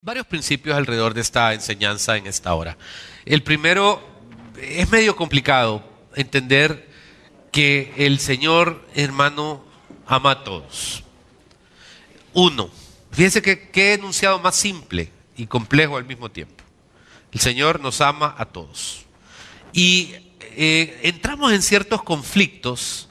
varios principios alrededor de esta enseñanza en esta hora. El primero, es medio complicado entender que el Señor, hermano, ama a todos. Uno, fíjense que qué enunciado más simple y complejo al mismo tiempo. El Señor nos ama a todos. Y entramos en ciertos conflictos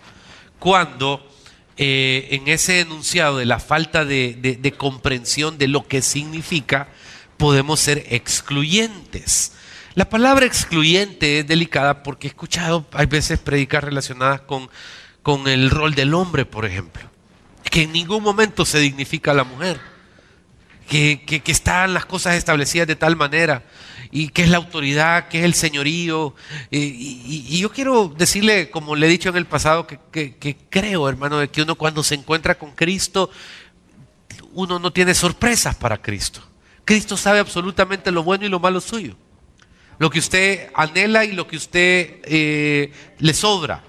cuando en ese enunciado de la falta de comprensión de lo que significa, podemos ser excluyentes. La palabra excluyente es delicada porque he escuchado, hay veces predicas relacionadas con el rol del hombre, por ejemplo, que en ningún momento se dignifica a la mujer, que están las cosas establecidas de tal manera, y qué es la autoridad, qué es el señorío. Y yo quiero decirle, como le he dicho en el pasado, que creo, hermano, de que uno cuando se encuentra con Cristo, uno no tiene sorpresas para Cristo. Cristo sabe absolutamente lo bueno y lo malo suyo, lo que usted anhela y lo que usted le sobra.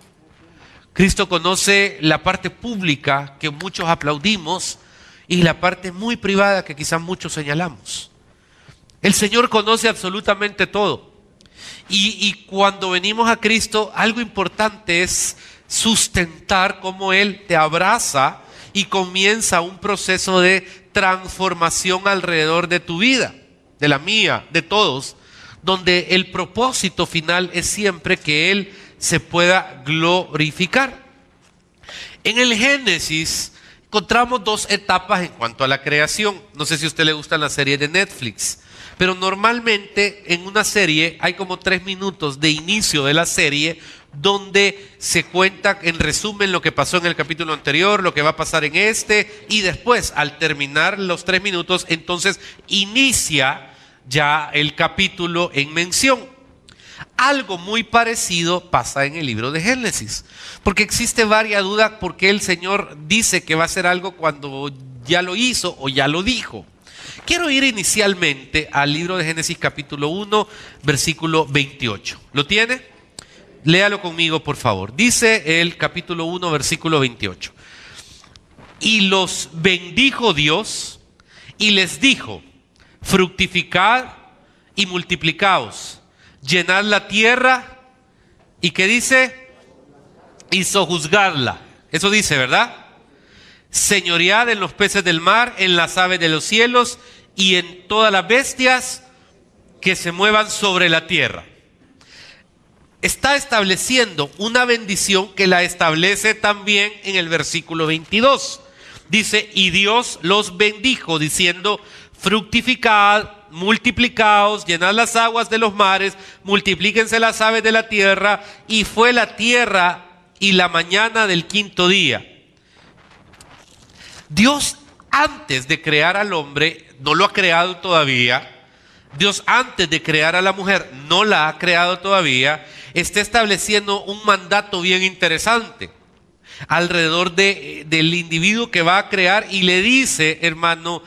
Cristo conoce la parte pública que muchos aplaudimos y la parte muy privada que quizás muchos señalamos. El Señor conoce absolutamente todo. Y cuando venimos a Cristo, algo importante es sustentar cómo Él te abraza y comienza un proceso de transformación alrededor de tu vida, de la mía, de todos, donde el propósito final es siempre que Él se pueda glorificar. En el Génesis encontramos dos etapas en cuanto a la creación. No sé si a usted le gustan las series de Netflix, pero normalmente en una serie hay como 3 minutos de inicio de la serie donde se cuenta en resumen lo que pasó en el capítulo anterior, lo que va a pasar en este, y después al terminar los 3 minutos entonces inicia ya el capítulo en mención. Algo muy parecido pasa en el libro de Génesis, porque existe varias dudas por qué el Señor dice que va a hacer algo cuando ya lo hizo o ya lo dijo. Quiero ir inicialmente al libro de Génesis capítulo 1, versículo 28. ¿Lo tiene? Léalo conmigo, por favor. Dice el capítulo 1, versículo 28. Y los bendijo Dios y les dijo: fructificad y multiplicaos, llenad la tierra y ¿qué dice? Y sojuzgadla. Eso dice, ¿verdad? Señoread en los peces del mar, en las aves de los cielos y en todas las bestias que se muevan sobre la tierra. Está estableciendo una bendición que la establece también en el versículo 22. Dice: y Dios los bendijo diciendo: fructificad, multiplicaos, llenad las aguas de los mares, multiplíquense las aves de la tierra. Y fue la tierra y la mañana del 5.º día. Dios, antes de crear al hombre, no lo ha creado todavía. Dios, antes de crear a la mujer, no la ha creado todavía. Está estableciendo un mandato bien interesante alrededor del individuo que va a crear, y le dice, hermano,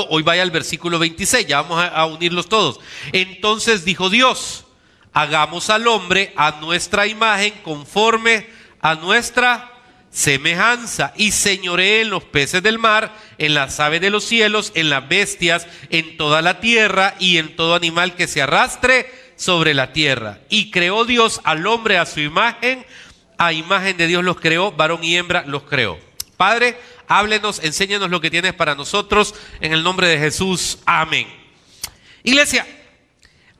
hoy vaya al versículo 26, ya vamos a unirlos todos. Entonces dijo Dios: hagamos al hombre a nuestra imagen, conforme a nuestra semejanza, y señoree en los peces del mar, en las aves de los cielos, en las bestias, en toda la tierra y en todo animal que se arrastre sobre la tierra. Y creó Dios al hombre a su imagen, a imagen de Dios los creó, varón y hembra los creó. Padre, háblenos, enséñanos lo que tienes para nosotros, en el nombre de Jesús, amén. Iglesia,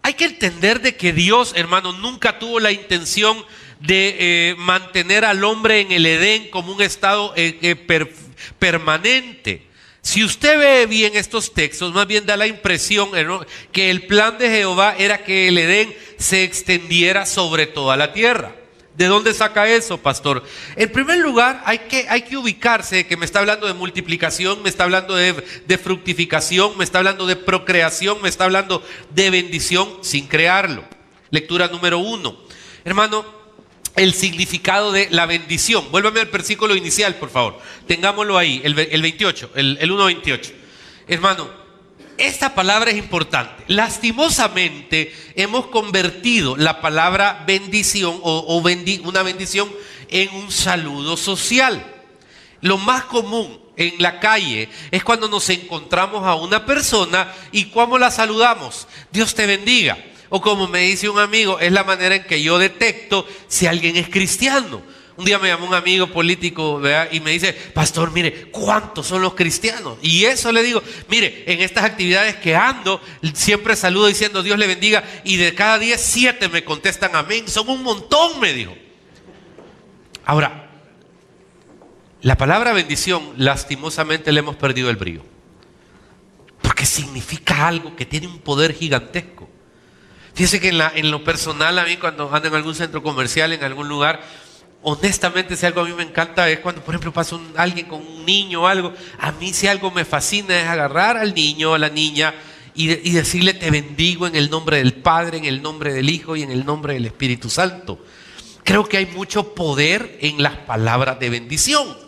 hay que entender de que Dios, hermano, nunca tuvo la intención de mantener al hombre en el Edén como un estado permanente. Si usted ve bien estos textos, más bien da la impresión, ¿no?, que el plan de Jehová era que el Edén se extendiera sobre toda la tierra. ¿De dónde saca eso, pastor? En primer lugar, hay que ubicarse que me está hablando de multiplicación, me está hablando de fructificación, me está hablando de procreación, me está hablando de bendición sin crearlo. Lectura número 1. Hermano, el significado de la bendición. Vuélvame al versículo inicial, por favor. Tengámoslo ahí, el 28, el 1:28. Hermano, esta palabra es importante. Lastimosamente hemos convertido la palabra bendición una bendición en un saludo social. Lo más común en la calle es cuando nos encontramos a una persona y cómo la saludamos. Dios te bendiga. O como me dice un amigo, es la manera en que yo detecto si alguien es cristiano. Un día me llamó un amigo político, ¿verdad? Y me dice: pastor, mire, ¿cuántos son los cristianos? Y eso le digo: mire, en estas actividades que ando, siempre saludo diciendo Dios le bendiga, y de cada 10, 7 me contestan amén. Son un montón, me dijo. Ahora, la palabra bendición, lastimosamente le hemos perdido el brillo, porque significa algo que tiene un poder gigantesco. Fíjese que en lo personal, a mí cuando ando en algún centro comercial, en algún lugar, honestamente, si algo a mí me encanta es cuando, por ejemplo, pasa alguien con un niño o algo. A mí, si algo me fascina, es agarrar al niño o a la niña y decirle: te bendigo en el nombre del Padre, en el nombre del Hijo y en el nombre del Espíritu Santo. Creo que hay mucho poder en las palabras de bendición.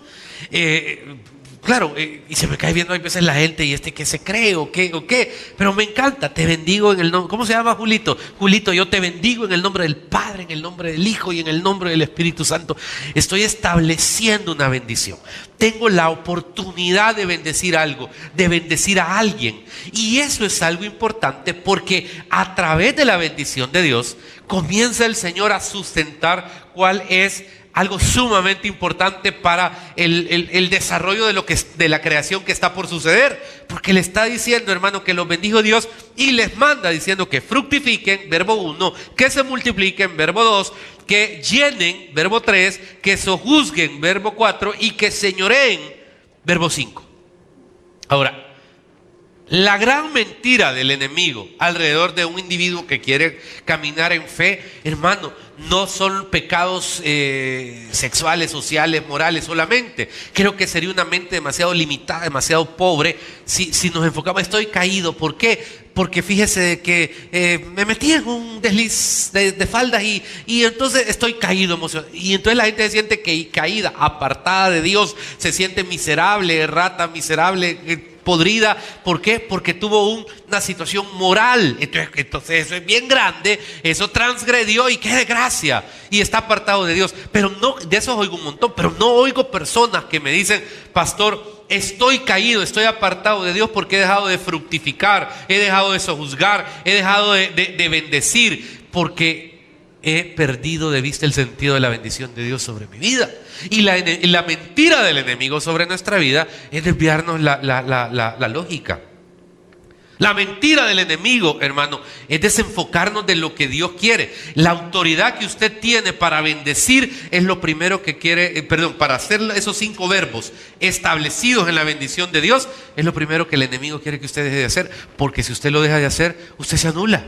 Claro, y se me cae viendo a veces la gente, y que se cree o qué, pero me encanta. Te bendigo en el nombre. ¿Cómo se llama, Julito? Julito, yo te bendigo en el nombre del Padre, en el nombre del Hijo y en el nombre del Espíritu Santo. Estoy estableciendo una bendición. Tengo la oportunidad de bendecir algo, de bendecir a alguien. Y eso es algo importante, porque a través de la bendición de Dios comienza el Señor a sustentar cuál es algo sumamente importante para el desarrollo de la creación que está por suceder. Porque le está diciendo, hermano, que los bendijo Dios, y les manda diciendo que fructifiquen, verbo 1, que se multipliquen, verbo 2, que llenen, verbo 3, que sojuzguen, verbo 4, y que señoreen, verbo 5. Ahora, la gran mentira del enemigo alrededor de un individuo que quiere caminar en fe, hermano, no son pecados sexuales, sociales, morales solamente. Creo que sería una mente demasiado limitada, demasiado pobre, si nos enfocamos. Estoy caído. ¿Por qué? Porque fíjese de que me metí en un desliz de faldas y entonces estoy caído emocional. Y entonces la gente se siente caída, apartada de Dios, se siente miserable, rata, miserable, podrida. ¿Por qué? Porque tuvo una situación moral. Entonces eso es bien grande, eso transgredió, y qué desgracia, y está apartado de Dios. Pero no, de eso oigo un montón, pero no oigo personas que me dicen: pastor, estoy caído, estoy apartado de Dios porque he dejado de fructificar, he dejado de sojuzgar, he dejado de bendecir, porque he perdido de vista el sentido de la bendición de Dios sobre mi vida. Y la mentira del enemigo sobre nuestra vida es desviarnos la lógica. La mentira del enemigo, hermano, es desenfocarnos de lo que Dios quiere. La autoridad que usted tiene para bendecir es lo primero que quiere, para hacer esos 5 verbos establecidos en la bendición de Dios, es lo primero que el enemigo quiere que usted deje de hacer. Porque si usted lo deja de hacer, usted se anula.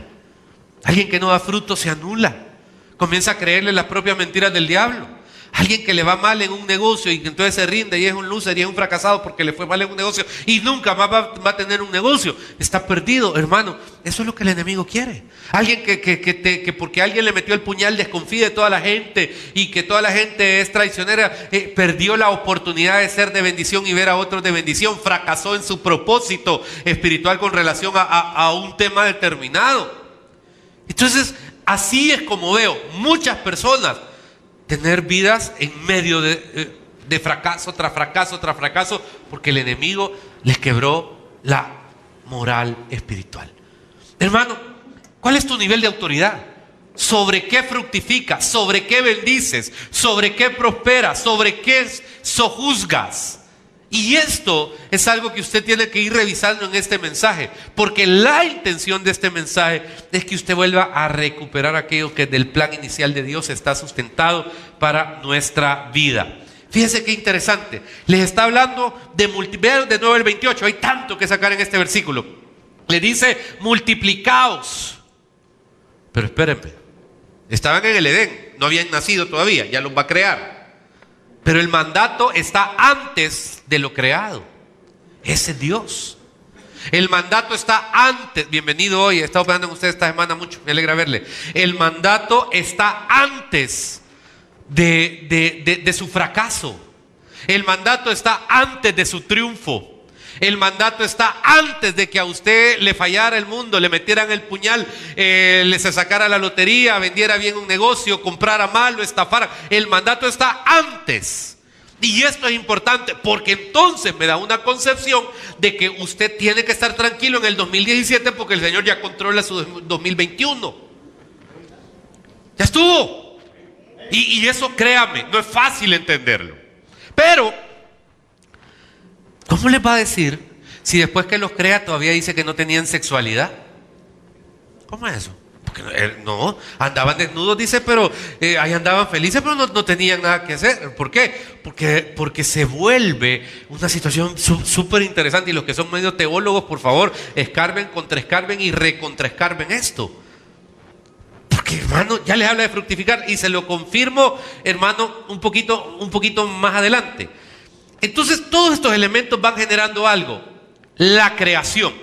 Alguien que no da fruto se anula. Comienza a creerle las propias mentiras del diablo. Alguien que le va mal en un negocio y que entonces se rinde y es un loser y es un fracasado porque le fue mal en un negocio y nunca más va a tener un negocio. Está perdido, hermano. Eso es lo que el enemigo quiere. Alguien que porque alguien le metió el puñal desconfíe de toda la gente y que toda la gente es traicionera, perdió la oportunidad de ser de bendición y ver a otros de bendición. Fracasó en su propósito espiritual con relación a un tema determinado. Entonces, así es como veo muchas personas tener vidas en medio de fracaso tras fracaso tras fracaso, porque el enemigo les quebró la moral espiritual. Hermano, ¿cuál es tu nivel de autoridad? ¿Sobre qué fructificas? ¿Sobre qué bendices? ¿Sobre qué prosperas? ¿Sobre qué sojuzgas? Y esto es algo que usted tiene que ir revisando en este mensaje, porque la intención de este mensaje es que usted vuelva a recuperar aquello que del plan inicial de Dios está sustentado para nuestra vida. Fíjense qué interesante. Les está hablando vean de nuevo el 28. Hay tanto que sacar en este versículo. Le dice: multiplicaos. Pero espérenme, estaban en el Edén, no habían nacido todavía, ya los va a crear. Pero el mandato está antes de lo creado. Ese es Dios. El mandato está antes. Bienvenido hoy. He estado esperando en usted esta semana mucho. Me alegra verle. El mandato está antes de su fracaso. El mandato está antes de su triunfo. El mandato está antes de que a usted le fallara el mundo, le metieran el puñal, le se sacara la lotería, vendiera bien un negocio, comprara mal o estafara. El mandato está antes. Y esto es importante porque entonces me da una concepción de que usted tiene que estar tranquilo en el 2017 porque el Señor ya controla su 2021. Ya estuvo. Y eso, créame, no es fácil entenderlo. Pero, ¿cómo les va a decir si después que los crea todavía dice que no tenían sexualidad? ¿Cómo es eso? Porque no, andaban desnudos, dice, pero ahí andaban felices, pero no tenían nada que hacer. ¿Por qué? Porque se vuelve una situación súper interesante. Y los que son medio teólogos, por favor, escarben, contraescarben y recontraescarben esto. Porque, hermano, ya les habla de fructificar y se lo confirmo, hermano, un poquito más adelante. Entonces, todos estos elementos van generando algo, la creación.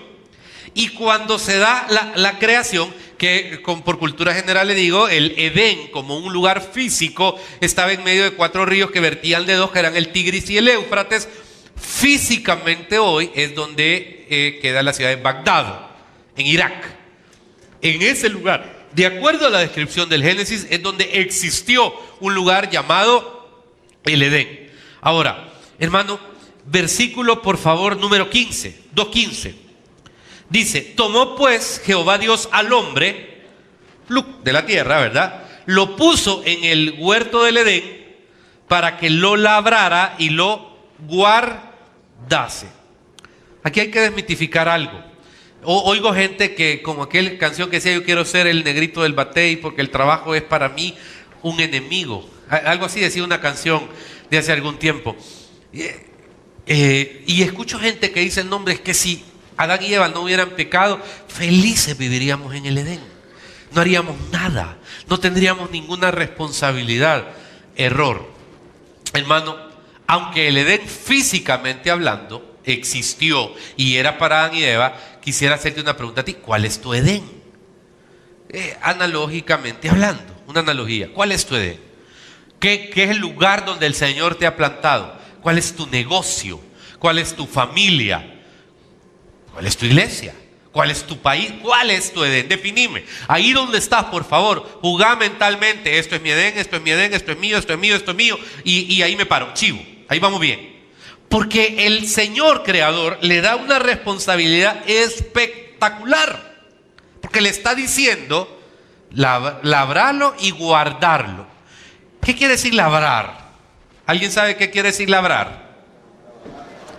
Y cuando se da la creación, que por cultura general le digo, el Edén como un lugar físico estaba en medio de 4 ríos que vertían de 2, que eran el Tigris y el Éufrates. Físicamente hoy es donde queda la ciudad de Bagdad, en Irak. En ese lugar, de acuerdo a la descripción del Génesis, es donde existió un lugar llamado el Edén. Ahora, hermano, versículo por favor número 15, 2:15. Dice, tomó pues Jehová Dios al hombre de la tierra, ¿verdad? Lo puso en el huerto del Edén para que lo labrara y lo guardase. Aquí hay que desmitificar algo. Oigo gente que, como aquella canción que decía, yo quiero ser el negrito del batey porque el trabajo es para mí un enemigo. Algo así decía una canción de hace algún tiempo. Y escucho gente que dice, no, hombre, es que si Adán y Eva no hubieran pecado, felices viviríamos en el Edén. No haríamos nada, no tendríamos ninguna responsabilidad. Error. Hermano, aunque el Edén físicamente hablando existió y era para Adán y Eva, quisiera hacerte una pregunta a ti. ¿Cuál es tu Edén? Analógicamente hablando, una analogía. ¿Cuál es tu Edén? ¿Qué es el lugar donde el Señor te ha plantado? ¿Cuál es tu negocio? ¿Cuál es tu familia? ¿Cuál es tu iglesia? ¿Cuál es tu país? ¿Cuál es tu Edén? Definime. Ahí donde estás, por favor, jugá mentalmente. Esto es mi Edén, esto es mi Edén, esto es mío, esto es mío, esto es mío. Y ahí me paro, chivo. Ahí vamos bien. Porque el Señor Creador le da una responsabilidad espectacular. Porque le está diciendo labrarlo y guardarlo. ¿Qué quiere decir labrar? ¿Alguien sabe qué quiere decir labrar?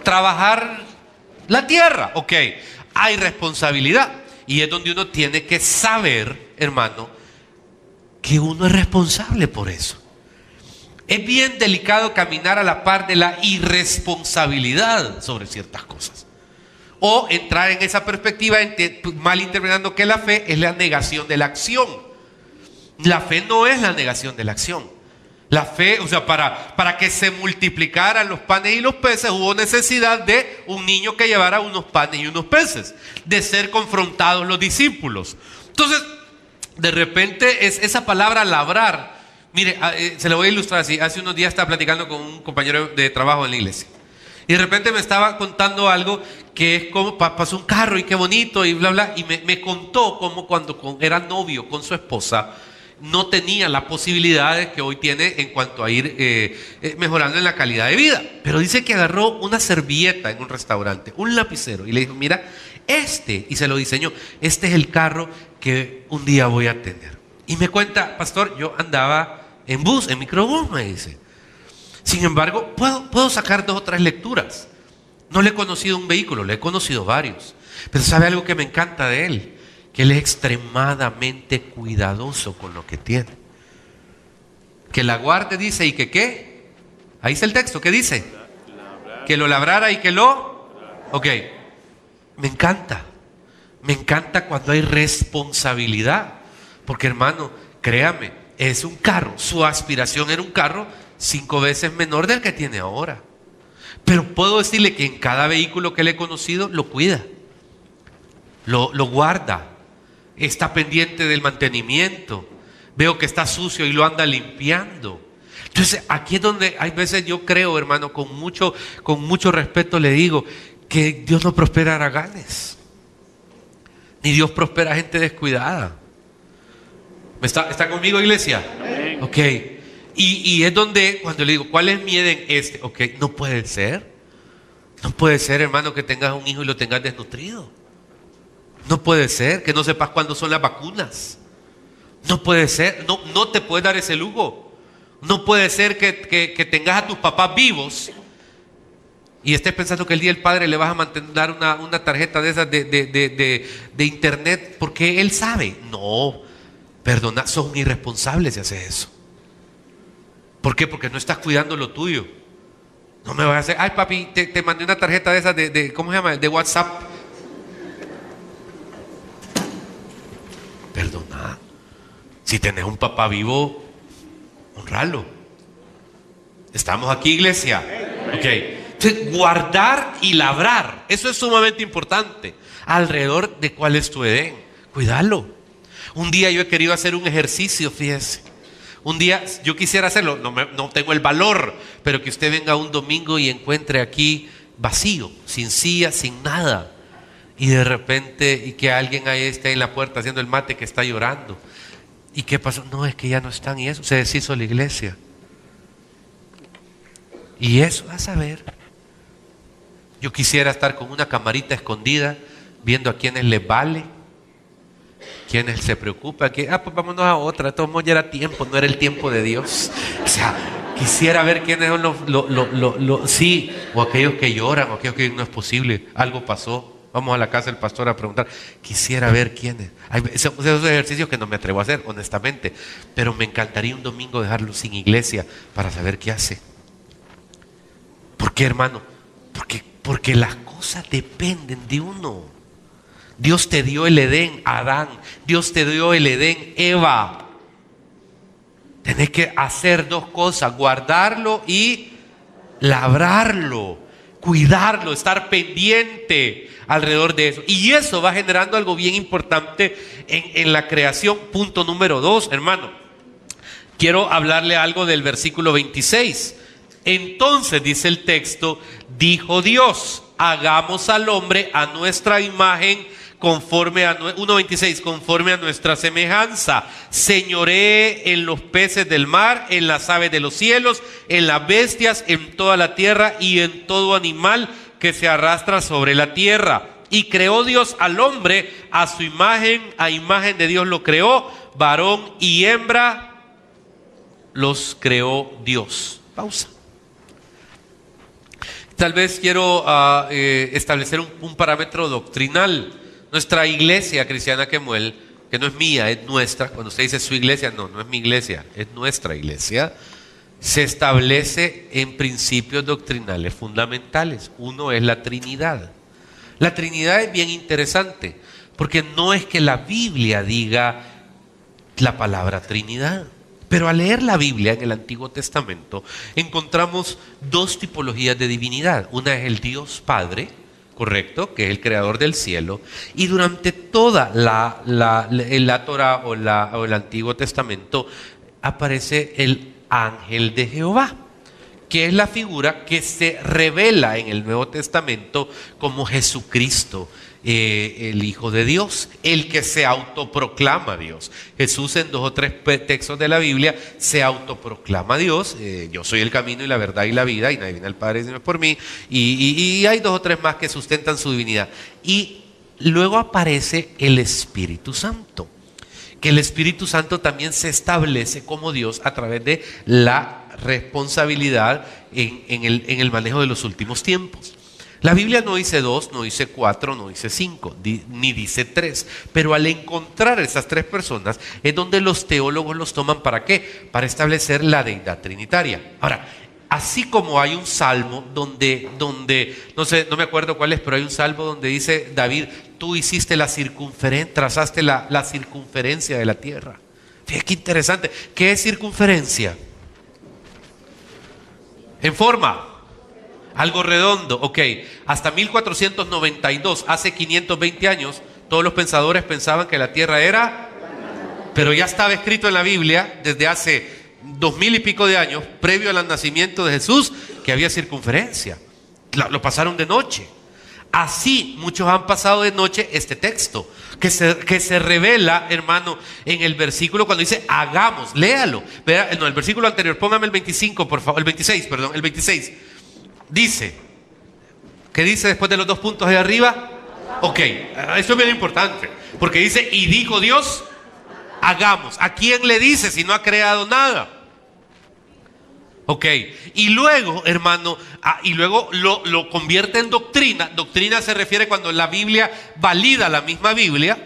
Trabajar la tierra. Ok, hay responsabilidad. Y es donde uno tiene que saber, hermano, que uno es responsable por eso. Es bien delicado caminar a la par de la irresponsabilidad sobre ciertas cosas. O entrar en esa perspectiva malinterpretando que la fe es la negación de la acción. La fe no es la negación de la acción. La fe, o sea, para que se multiplicaran los panes y los peces, hubo necesidad de un niño que llevara unos panes y unos peces, de ser confrontados los discípulos. Entonces, de repente, es esa palabra labrar. Mire, se lo voy a ilustrar así. Hace unos días estaba platicando con un compañero de trabajo en la iglesia. Y de repente me estaba contando algo que es como, pasó un carro y qué bonito y bla, bla. Y me contó cómo cuando era novio con su esposa, no tenía las posibilidades que hoy tiene en cuanto a ir mejorando en la calidad de vida. Pero dice que agarró una servilleta en un restaurante, un lapicero, y le dijo, mira, y se lo diseñó, este es el carro que un día voy a tener. Y me cuenta, pastor, yo andaba en bus, en microbús, me dice. Sin embargo, puedo sacar 2 o 3 lecturas. No le he conocido un vehículo, le he conocido varios. Pero ¿sabe algo que me encanta de él? Que él es extremadamente cuidadoso con lo que tiene. Que la guarde, dice, y que ¿qué? Ahí está el texto, ¿qué dice? Que lo labrara y que lo... Ok, me encanta cuando hay responsabilidad. Porque hermano, créame, es un carro, su aspiración era un carro 5 veces menor del que tiene ahora. Pero puedo decirle que en cada vehículo que le he conocido, lo cuida, lo guarda. Está pendiente del mantenimiento. Veo que está sucio y lo anda limpiando. Entonces aquí es donde hay veces yo creo, hermano, con mucho respeto le digo que Dios no prospera haraganes, ni Dios prospera a gente descuidada. ¿Está conmigo, iglesia? Ok. Y es donde, cuando le digo, ¿cuál es mi Edén? Ok, no puede ser. No puede ser, hermano, que tengas un hijo y lo tengas desnutrido. No puede ser que no sepas cuándo son las vacunas. No puede ser, no te puedes dar ese lujo. No puede ser que tengas a tus papás vivos y estés pensando que el día del padre le vas a dar una tarjeta de esas de internet porque él sabe. No, perdona, sos un irresponsable si haces eso. ¿Por qué? Porque no estás cuidando lo tuyo. No me vas a hacer, ay papi, te mandé una tarjeta de esas ¿cómo se llama? De WhatsApp. Perdona, si tenés un papá vivo, honralo. ¿Estamos aquí, iglesia? Ok. Entonces, guardar y labrar, eso es sumamente importante. Alrededor de cuál es tu Edén, cuídalo. Un día yo he querido hacer un ejercicio, fíjese. Un día yo quisiera hacerlo, no tengo el valor, pero que usted venga un domingo y encuentre aquí vacío, sin silla, sin nada. Y de repente, y que alguien ahí esté en la puerta haciendo el mate, que está llorando. ¿Y qué pasó? No, es que ya no están, y eso se deshizo la iglesia. Y eso a saber. Yo quisiera estar con una camarita escondida, viendo a quienes les vale, quienes se preocupan, pues vámonos a otra, de todos modos ya era tiempo, no era el tiempo de Dios. O sea, quisiera ver quiénes son sí, o aquellos que lloran, o aquellos que no es posible, algo pasó. Vamos a la casa del pastor a preguntar. Quisiera ver quiénes. Hay esos ejercicios que no me atrevo a hacer, honestamente. Pero me encantaría un domingo dejarlo sin iglesia para saber qué hace. ¿Por qué, hermano? Porque las cosas dependen de uno. Dios te dio el Edén, Adán. Dios te dio el Edén, Eva. Tenés que hacer dos cosas: guardarlo y labrarlo. Cuidarlo, estar pendiente alrededor de eso. Y eso va generando algo bien importante en la creación. Punto número 2, hermano. Quiero hablarle algo del versículo 26. Entonces, dice el texto, dijo Dios, hagamos al hombre a nuestra imagen, conforme a 1.26, conforme a nuestra semejanza. Señoree en los peces del mar, en las aves de los cielos, en las bestias, en toda la tierra y en todo animal que se arrastra sobre la tierra. Y creó Dios al hombre a su imagen, a imagen de Dios lo creó, varón y hembra los creó Dios. Pausa. Tal vez quiero establecer un parámetro doctrinal. Nuestra iglesia cristiana Kemuel, que no es mía, es nuestra. Cuando usted dice su iglesia, no es mi iglesia, es nuestra iglesia. Se establece en principios doctrinales fundamentales. Uno es la Trinidad. La Trinidad es bien interesante, porque no es que la Biblia diga la palabra Trinidad. Pero al leer la Biblia en el Antiguo Testamento, encontramos dos tipologías de divinidad. Una es el Dios Padre, correcto, que es el creador del cielo, y durante toda la Torah o el Antiguo Testamento aparece el ángel de Jehová, que es la figura que se revela en el Nuevo Testamento como Jesucristo, el Hijo de Dios, el que se autoproclama Dios. Jesús en 2 o 3 textos de la Biblia se autoproclama Dios. Yo soy el camino y la verdad y la vida, y nadie viene al Padre sino por mí. Y hay 2 o 3 más que sustentan su divinidad. Y luego aparece el Espíritu Santo, que el Espíritu Santo también se establece como Dios a través de la responsabilidad en el manejo de los últimos tiempos. La Biblia no dice 2, no dice 4, no dice 5, ni dice 3. Pero al encontrar esas 3 personas es donde los teólogos los toman ¿para qué? Para establecer la deidad trinitaria. Ahora, así como hay un salmo donde no me acuerdo cuál es, pero hay un salmo donde dice David, tú hiciste trazaste la circunferencia de la tierra. Fíjate qué interesante. ¿Qué es circunferencia? En forma. Algo redondo, ok. Hasta 1492, hace 520 años, todos los pensadores pensaban que la tierra era, pero ya estaba escrito en la Biblia desde hace 2000 y pico de años, previo al nacimiento de Jesús, que había circunferencia. Lo pasaron de noche. Así muchos han pasado de noche este texto, que se revela, hermano, en el versículo cuando dice hagamos, léalo. No, el versículo anterior, póngame el 25, por favor, el 26, perdón, el 26. Dice, ¿qué dice después de los 2 puntos de arriba? Ok, esto es bien importante, porque dice, y dijo Dios, hagamos. ¿A quién le dice si no ha creado nada? Ok, y luego, hermano, y luego lo convierte en doctrina. Doctrina se refiere cuando la Biblia valida la misma Biblia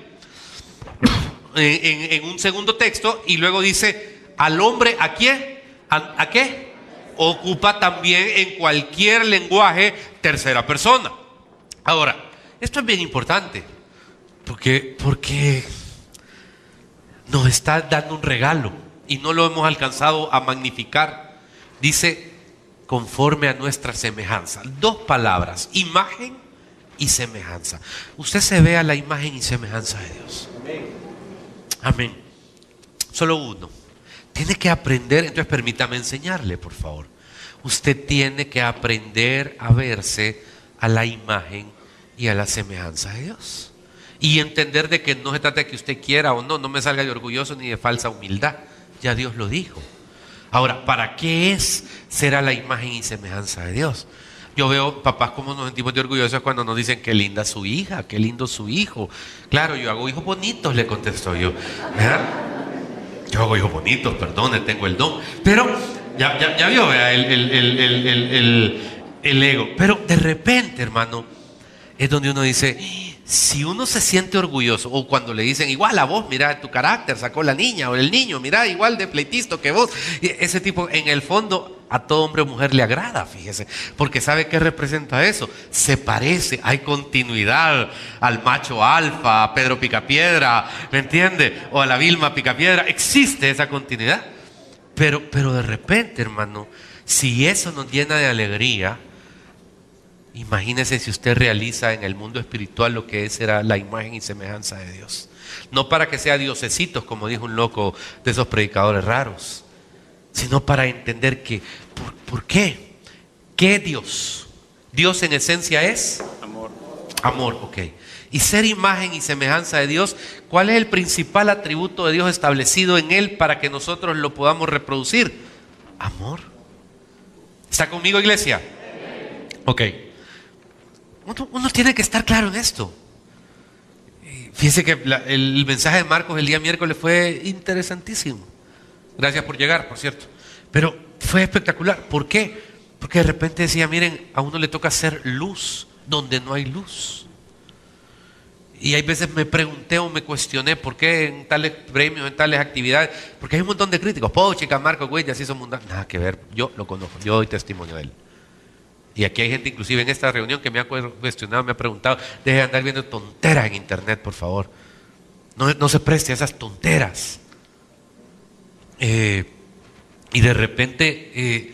en un segundo texto, y luego dice, al hombre, ¿a quién? ¿A qué? Ocupa también en cualquier lenguaje tercera persona. Ahora, esto es bien importante, porque nos está dando un regalo y no lo hemos alcanzado a magnificar. Dice, conforme a nuestra semejanza. 2 palabras, imagen y semejanza. Usted se ve a la imagen y semejanza de Dios. Amén. Solo uno. Tiene que aprender, entonces permítame enseñarle, por favor. Usted tiene que aprender a verse a la imagen y a la semejanza de Dios. Y entender de que no se trata de que usted quiera o no me salga de orgulloso ni de falsa humildad. Ya Dios lo dijo. Ahora, ¿para qué es ser a la imagen y semejanza de Dios? Yo veo papás como nos sentimos de orgullosos cuando nos dicen qué linda su hija, qué lindo su hijo. Claro, yo hago hijos bonitos, le contesto yo. ¿Verdad? Yo hago hijos bonitos, perdone, tengo el don. Pero ya vio, ¿verdad? El ego. Pero de repente, hermano, es donde uno dice, si uno se siente orgulloso, o cuando le dicen, igual a vos, mira tu carácter, sacó la niña, o el niño, mira, igual de pleitisto que vos. Y ese tipo, en el fondo, a todo hombre o mujer le agrada, fíjese, porque sabe qué representa eso. Se parece, hay continuidad al macho alfa, a Pedro Picapiedra, ¿me entiende? O a la Vilma Picapiedra, existe esa continuidad. Pero de repente, hermano, si eso nos llena de alegría, imagínese si usted realiza en el mundo espiritual lo que era la imagen y semejanza de Dios. No para que sea diosesitos, como dijo un loco de esos predicadores raros, sino para entender que, ¿por qué? ¿Qué Dios? Dios en esencia es amor. Amor, ok. Y ser imagen y semejanza de Dios, ¿cuál es el principal atributo de Dios establecido en Él para que nosotros lo podamos reproducir? Amor. ¿Está conmigo, iglesia? Ok. Uno tiene que estar claro en esto. Fíjense que el mensaje de Marcos el día miércoles fue interesantísimo. Gracias por llegar, por cierto. Pero fue espectacular. ¿Por qué? Porque de repente decía, miren, a uno le toca hacer luz donde no hay luz. Y hay veces me pregunté o me cuestioné por qué en tales premios, en tales actividades, porque hay un montón de críticos. Chica, Marcos, güey, así son mundanos. Nada que ver, yo lo conozco, yo doy testimonio de él. Y aquí hay gente inclusive en esta reunión que me ha cuestionado, me ha preguntado, deje de andar viendo tonteras en internet, por favor. No se preste a esas tonteras. Y de repente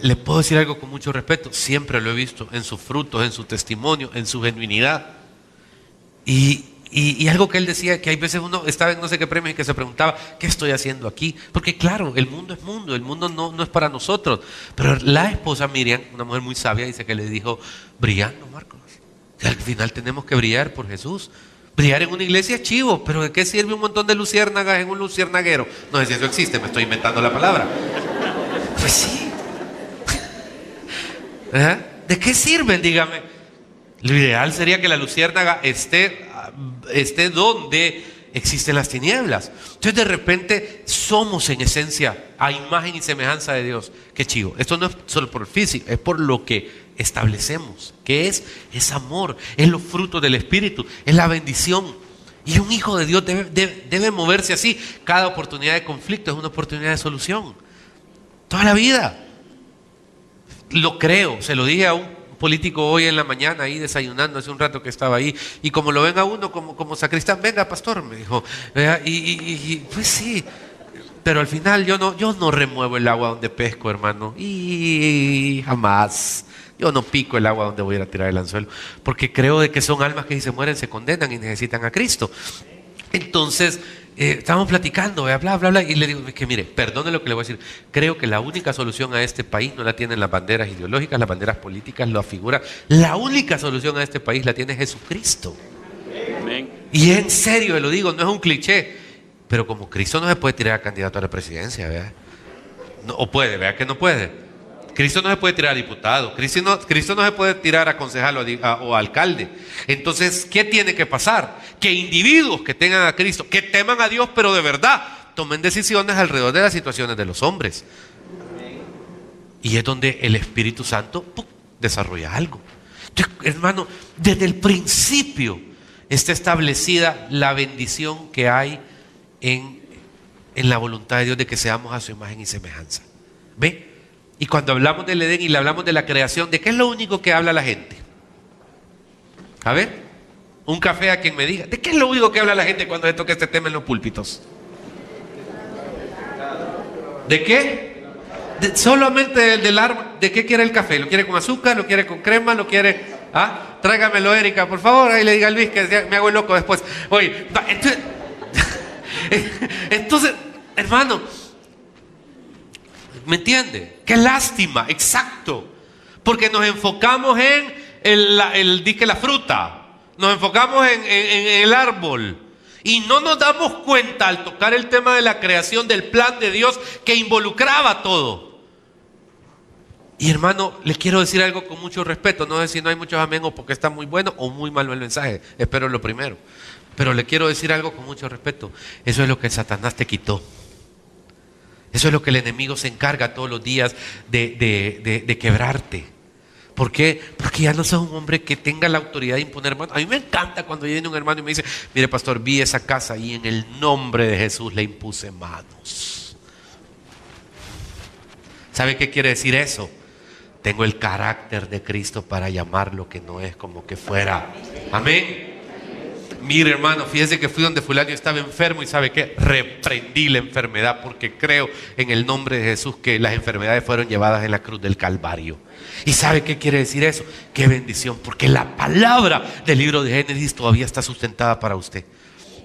le puedo decir algo con mucho respeto, siempre lo he visto en sus frutos, en su testimonio, en su genuinidad. Y algo que él decía, que hay veces uno estaba en no sé qué premio y que se preguntaba, ¿qué estoy haciendo aquí? Porque claro, el mundo no es para nosotros. Pero la esposa Miriam, una mujer muy sabia, dice que le dijo, brillando, Marcos. Y al final tenemos que brillar por Jesús. Brillar en una iglesia es chivo, pero ¿de qué sirve un montón de luciérnagas en un luciernaguero? No sé si eso existe, me estoy inventando la palabra. Pues sí. ¿De qué sirven? Dígame. Lo ideal sería que la luciérnaga esté donde existen las tinieblas. Entonces de repente somos en esencia a imagen y semejanza de Dios. Qué chivo. Esto no es solo por el físico, es por lo que establecemos. ¿Qué es? Es amor, es los frutos del Espíritu, es la bendición. Y un hijo de Dios debe moverse así. Cada oportunidad de conflicto es una oportunidad de solución. Toda la vida. Lo creo, se lo dije a un político hoy en la mañana, ahí desayunando, hace un rato que estaba ahí, y como lo ven a uno como sacristán, venga pastor, me dijo, y pues sí, pero al final yo no remuevo el agua donde pesco, hermano, y jamás, yo no pico el agua donde voy a ir a tirar el anzuelo, porque creo de que son almas que si se mueren se condenan y necesitan a Cristo. Entonces, estábamos platicando, bla, bla, bla, y le digo, es que mire, perdone lo que le voy a decir, creo que la única solución a este país no la tienen las banderas ideológicas, las banderas políticas, las figuras, la única solución a este país la tiene Jesucristo. Amén. Y en serio lo digo, no es un cliché, pero como Cristo no se puede tirar a candidato a la presidencia, ¿verdad? No, o puede, ¿verdad que no puede? Cristo no se puede tirar a diputado, Cristo no se puede tirar a concejal o a alcalde. Entonces, ¿qué tiene que pasar? Que individuos que tengan a Cristo, que teman a Dios, pero de verdad, tomen decisiones alrededor de las situaciones de los hombres. Y es donde el Espíritu Santo desarrolla algo. Entonces, hermano, desde el principio está establecida la bendición que hay en la voluntad de Dios de que seamos a su imagen y semejanza. ¿Ve? Y cuando hablamos del Edén y le hablamos de la creación, ¿de qué es lo único que habla la gente? A ver, un café a quien me diga, ¿de qué es lo único que habla la gente cuando se toca este tema en los púlpitos? ¿De qué? Solamente del árbol. ¿De qué quiere el café? ¿Lo quiere con azúcar? ¿Lo quiere con crema? ¿Lo quiere? ¿Ah? Tráigamelo, Erika, por favor. Ahí le diga a Luis que me hago el loco después. Oye, entonces, hermano, ¿me entiende? Qué lástima, exacto. Porque nos enfocamos en la fruta. Nos enfocamos en el árbol. Y no nos damos cuenta al tocar el tema de la creación del plan de Dios que involucraba todo. Y hermano, les quiero decir algo con mucho respeto. No sé si no hay muchos amén o porque está muy bueno o muy malo el mensaje. Espero lo primero. Pero le quiero decir algo con mucho respeto. Eso es lo que Satanás te quitó. Eso es lo que el enemigo se encarga todos los días de quebrarte. ¿Por qué? Porque ya no sos un hombre que tenga la autoridad de imponer manos. A mí me encanta cuando viene un hermano y me dice, mire pastor, vi esa casa y en el nombre de Jesús le impuse manos. ¿Sabe qué quiere decir eso? Tengo el carácter de Cristo para llamar lo que no es como que fuera. Amén. Mire hermano, fíjese que fui donde fulano estaba enfermo y ¿sabe qué? Reprendí la enfermedad porque creo en el nombre de Jesús que las enfermedades fueron llevadas en la cruz del Calvario. ¿Y sabe qué quiere decir eso? Qué bendición, porque la palabra del libro de Génesis todavía está sustentada para usted.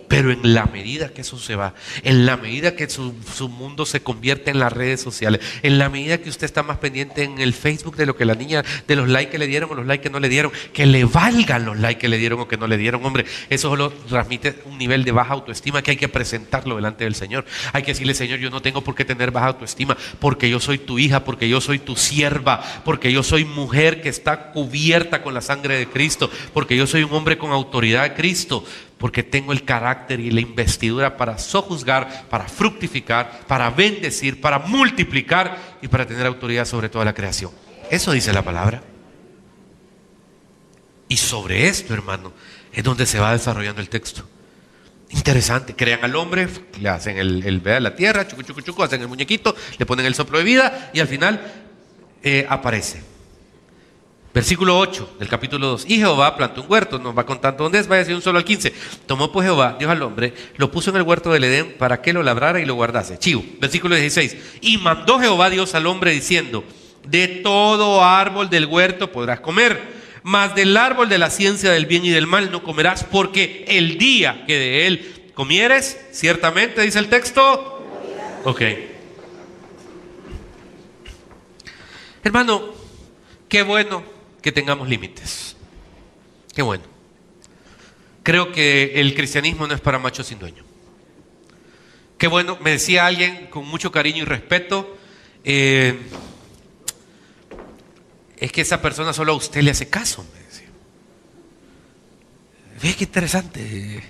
Pero en la medida que eso se va, en la medida que su mundo se convierte en las redes sociales, en la medida que usted está más pendiente en el Facebook de lo que la niña, de los likes que le dieron o los likes que no le dieron, que le valgan los likes que le dieron o que no le dieron, hombre, eso solo transmite un nivel de baja autoestima que hay que presentarlo delante del Señor. Hay que decirle, Señor, yo no tengo por qué tener baja autoestima, porque yo soy tu hija, porque yo soy tu sierva, porque yo soy mujer que está cubierta con la sangre de Cristo, porque yo soy un hombre con autoridad de Cristo, porque tengo el carácter y la investidura para sojuzgar, para fructificar, para bendecir, para multiplicar y para tener autoridad sobre toda la creación. Eso dice la palabra. Y sobre esto, hermano, es donde se va desarrollando el texto. Interesante, crean al hombre, le hacen la tierra, chucu, chucu, chucu, hacen el muñequito, le ponen el soplo de vida y al final aparece. Versículo 8 del capítulo 2. Y Jehová plantó un huerto, nos va contando dónde es, vaya a ser un solo al 15. Tomó pues Jehová, Dios al hombre, lo puso en el huerto del Edén para que lo labrara y lo guardase. Chivo. Versículo 16. Y mandó Jehová Dios al hombre diciendo, de todo árbol del huerto podrás comer, mas del árbol de la ciencia del bien y del mal no comerás, porque el día que de él comieres, ciertamente, dice el texto. Ok. Hermano, qué bueno que tengamos límites. Qué bueno. Creo que el cristianismo no es para machos sin dueño. Qué bueno, me decía alguien con mucho cariño y respeto, es que esa persona solo a usted le hace caso, me decía. Ve qué interesante.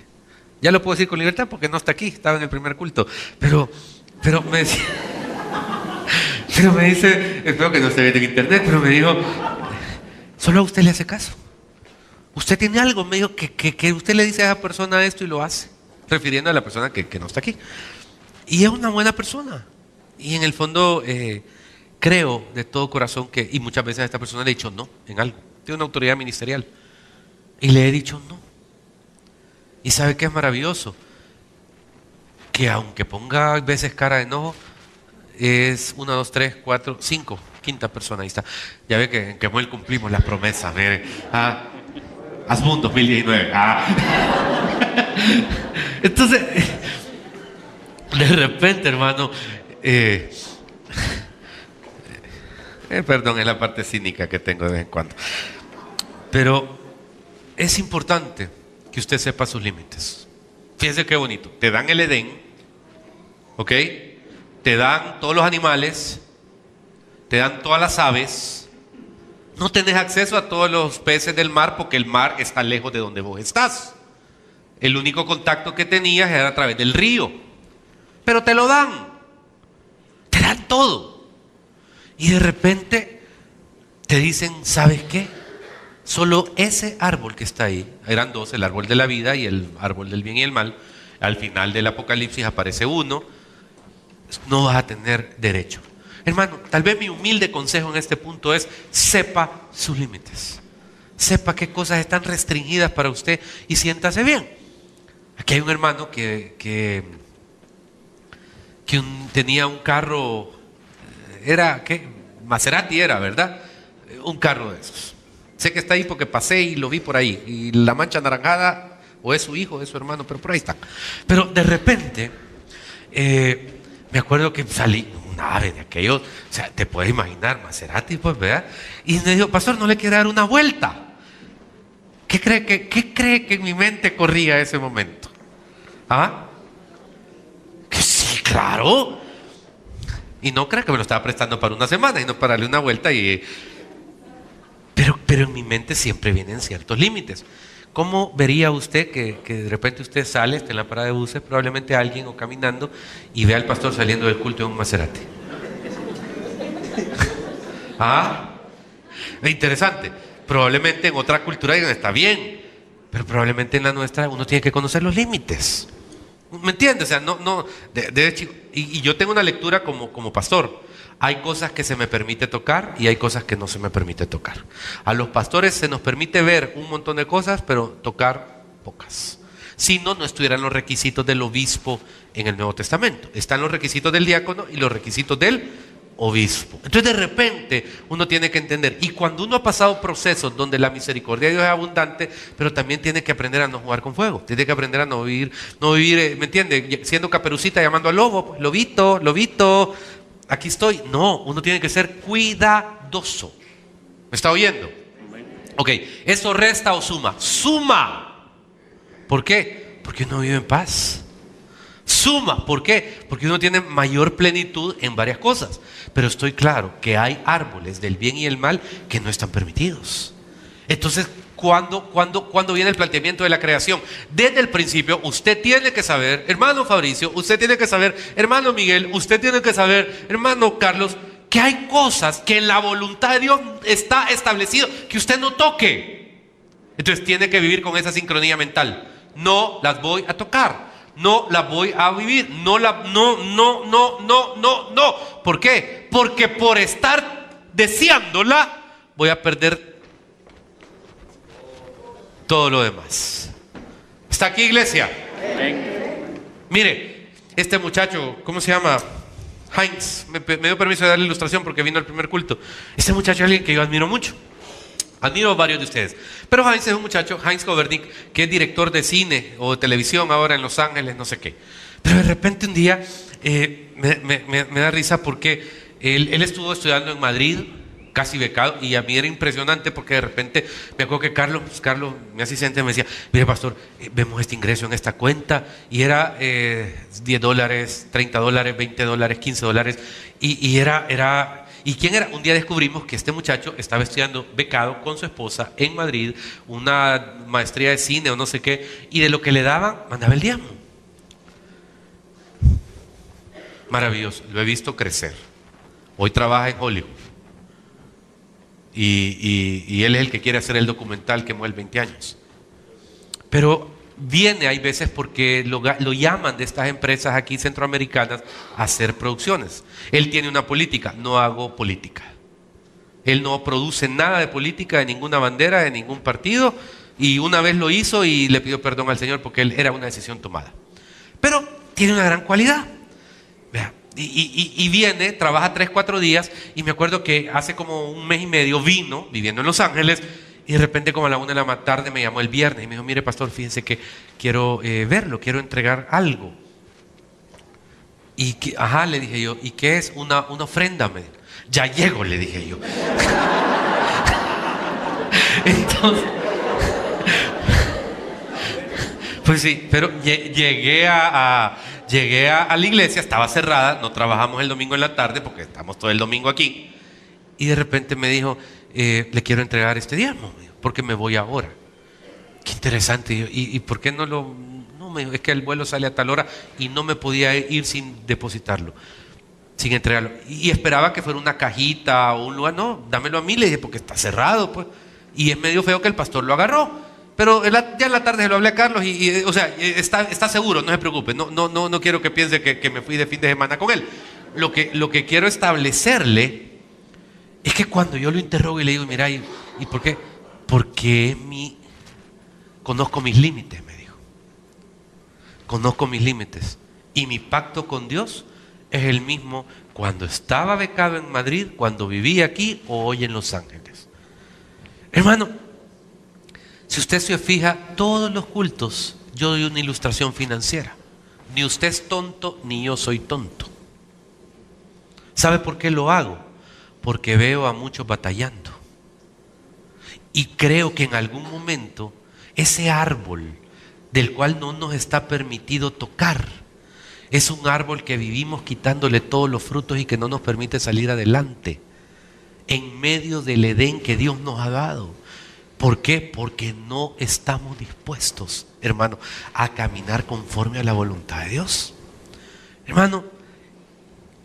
Ya lo puedo decir con libertad porque no está aquí, estaba en el primer culto. Pero me decía, pero me dice, espero que no se vea en internet, pero me dijo, solo a usted le hace caso. Usted tiene algo, me dijo, que usted le dice a esa persona esto y lo hace, refiriendo a la persona que no está aquí. Y es una buena persona. Y en el fondo creo de todo corazón que, y muchas veces a esta persona le he dicho no en algo. Tiene una autoridad ministerial. Y le he dicho no. Y ¿sabe qué es maravilloso? Que aunque ponga a veces cara de enojo, es 1, 2, 3, 4, 5, quinta persona, ahí está. Ya ve que en Kemuel cumplimos las promesas, mire. Asmund 2019. Entonces, De repente, hermano, perdón, es la parte cínica que tengo de vez en cuando. Pero es importante que usted sepa sus límites. Fíjense qué bonito. Te dan el Edén, ¿ok? Te dan todos los animales, te dan todas las aves. No tenés acceso a todos los peces del mar porque el mar está lejos de donde vos estás. El único contacto que tenías era a través del río. Pero te lo dan. Te dan todo. Y de repente te dicen, ¿sabes qué? Solo ese árbol que está ahí, eran dos, el árbol de la vida y el árbol del bien y el mal. Al final del Apocalipsis aparece uno. No vas a tener derecho. Hermano, tal vez mi humilde consejo en este punto es: sepa sus límites. Sepa qué cosas están restringidas para usted y siéntase bien. Aquí hay un hermano que tenía un carro, era, ¿qué? Maserati era, ¿verdad? Un carro de esos. Sé que está ahí porque pasé y lo vi por ahí. Y la mancha anaranjada, o es su hijo, o es su hermano, pero por ahí está. Pero de repente, me acuerdo que salí, un ave de aquellos, o sea, te puedes imaginar, Maserati, pues, ¿verdad? Y me dijo, pastor, ¿no le quiere dar una vuelta? ¿Qué cree que en mi mente corría ese momento? ¿Ah? Que sí, claro. Y no cree que me lo estaba prestando para una semana y no para darle una vuelta. Pero en mi mente siempre vienen ciertos límites. ¿Cómo vería usted que de repente usted sale, está en la parada de buses, probablemente alguien o caminando, y ve al pastor saliendo del culto en un Maserati? ¿Ah? Interesante. Probablemente en otra cultura está bien, pero probablemente en la nuestra uno tiene que conocer los límites. ¿Me entiendes? O sea, y yo tengo una lectura como pastor. Hay cosas que se me permite tocar y hay cosas que no se me permite tocar. A los pastores se nos permite ver un montón de cosas, pero tocar pocas. Si no, no estuvieran los requisitos del obispo en el Nuevo Testamento. Están los requisitos del diácono y los requisitos del obispo. Entonces de repente uno tiene que entender, y cuando uno ha pasado procesos donde la misericordia de Dios es abundante, pero también tiene que aprender a no jugar con fuego, tiene que aprender a no vivir, ¿me entiende? Siendo Caperucita llamando al lobo, pues, lobito, aquí estoy. No, uno tiene que ser cuidadoso. ¿Me está oyendo? Ok, ¿eso resta o suma? Suma. ¿Por qué? Porque uno vive en paz. Suma, ¿por qué? Porque uno tiene mayor plenitud en varias cosas. Pero estoy claro que hay árboles del bien y el mal que no están permitidos. Entonces, ¿cuándo viene el planteamiento de la creación? Desde el principio, usted tiene que saber, hermano Fabricio, usted tiene que saber, hermano Miguel, usted tiene que saber, hermano Carlos, que hay cosas que en la voluntad de Dios está establecido que usted no toque. Entonces tiene que vivir con esa sincronía mental. No las voy a tocar. No la voy a vivir, no. ¿Por qué? Porque por estar deseándola voy a perder todo lo demás. ¿Está aquí, iglesia? Mire, este muchacho, ¿cómo se llama? Heinz, me dio permiso de darle ilustración porque vino al primer culto. Este muchacho es alguien que yo admiro mucho. Admiro a varios de ustedes. Pero Heinz es un muchacho, Heinz Governick, que es director de cine o de televisión ahora en Los Ángeles, no sé qué. Pero de repente un día me da risa porque él estuvo estudiando en Madrid, casi becado, y a mí era impresionante porque de repente me acuerdo que Carlos, mi asistente, me decía, mire pastor, vemos este ingreso en esta cuenta, y era $10, $30, $20, $15, y era... ¿Y quién era? Un día descubrimos que este muchacho estaba estudiando becado con su esposa en Madrid, una maestría de cine o no sé qué, y de lo que le daban, mandaba el diezmo. Maravilloso, lo he visto crecer. Hoy trabaja en Hollywood. Y él es el que quiere hacer el documental que mueve 20 años. Pero viene, hay veces porque lo llaman de estas empresas aquí centroamericanas a hacer producciones. Él tiene una política: no hago política. Él no produce nada de política, de ninguna bandera, de ningún partido, y una vez lo hizo y le pidió perdón al Señor porque él era una decisión tomada. Pero tiene una gran cualidad. Vea, y viene, trabaja 3-4 días, y me acuerdo que hace como un mes y medio vino, viviendo en Los Ángeles, y de repente como a la 1 de la tarde me llamó el viernes y me dijo, mire pastor, fíjense que quiero verlo, quiero entregar algo. Ajá, le dije yo, ¿y qué es? Una ofrenda, me dijo. Ya llego, le dije yo. Entonces, pues sí, pero llegué a la iglesia, estaba cerrada, no trabajamos el domingo en la tarde porque estamos todo el domingo aquí. Y de repente me dijo, le quiero entregar este diezmo, porque me voy ahora. Qué interesante. ¿Y por qué no lo...? No, me dijo, es que el vuelo sale a tal hora y no me podía ir sin depositarlo, sin entregarlo. Y esperaba que fuera una cajita o un lugar. No, dámelo a mí, le dije, porque está cerrado, pues. Y es medio feo que el pastor lo agarró. Pero ya en la tarde se lo hablé a Carlos o sea, está seguro, no se preocupe. No quiero que piense que me fui de fin de semana con él. Lo que quiero establecerle es que cuando yo lo interrogo y le digo, mira, ¿y por qué? Porque conozco mis límites, me dijo. Conozco mis límites. Y mi pacto con Dios es el mismo cuando estaba becado en Madrid, cuando vivía aquí o hoy en Los Ángeles. Hermano, si usted se fija, todos los cultos yo doy una ilustración financiera. Ni usted es tonto, ni yo soy tonto. ¿Sabe por qué lo hago? Porque veo a muchos batallando. Y creo que en algún momento ese árbol del cual no nos está permitido tocar es un árbol que vivimos quitándole todos los frutos y que no nos permite salir adelante en medio del Edén que Dios nos ha dado. ¿Por qué? Porque no estamos dispuestos, hermano, a caminar conforme a la voluntad de Dios. Hermano,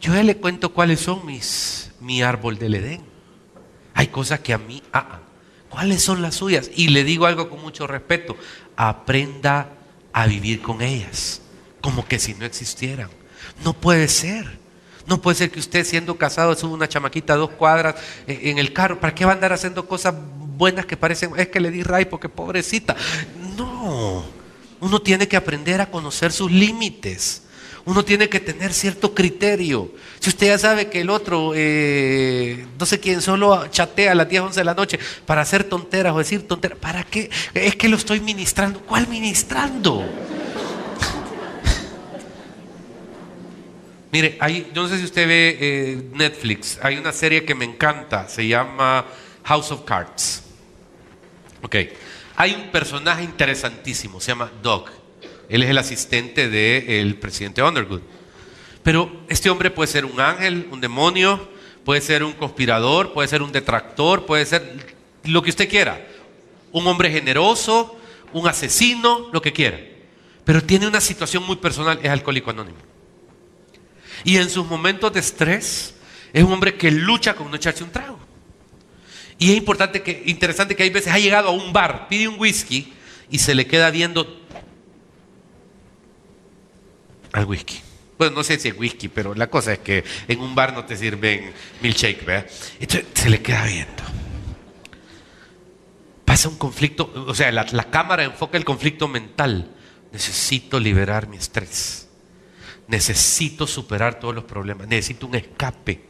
yo ya le cuento cuáles son mi árbol del Edén. Hay cosas que a mí, ¿cuáles son las suyas? Y le digo algo con mucho respeto: aprenda a vivir con ellas, como que si no existieran. No puede ser. No puede ser que usted, siendo casado, sube una chamaquita a 2 cuadras en el carro. ¿Para qué va a andar haciendo cosas buenas que parecen, es que le di ray porque pobrecita? No. Uno tiene que aprender a conocer sus límites. Uno tiene que tener cierto criterio. Si usted ya sabe que el otro, no sé quién, solo chatea a las 10, 11 de la noche para hacer tonteras o decir tonteras, ¿para qué? Es que lo estoy ministrando. ¿Cuál ministrando? Mire, yo no sé si usted ve Netflix, hay una serie que me encanta, se llama House of Cards. Ok, hay un personaje interesantísimo, se llama Doug. Él es el asistente del presidente Underwood. Pero este hombre puede ser un ángel, un demonio, puede ser un conspirador, puede ser un detractor, puede ser lo que usted quiera. Un hombre generoso, un asesino, lo que quiera. Pero tiene una situación muy personal, es alcohólico anónimo. Y en sus momentos de estrés, es un hombre que lucha con no echarse un trago. Y es interesante que hay veces ha llegado a un bar, pide un whisky y se le queda viendo al whisky. Bueno, no sé si es whisky, pero la cosa es que en un bar no te sirven milkshake, ¿verdad? Entonces se le queda viendo. Pasa un conflicto, o sea, la cámara enfoca el conflicto mental. Necesito liberar mi estrés. Necesito superar todos los problemas. Necesito un escape.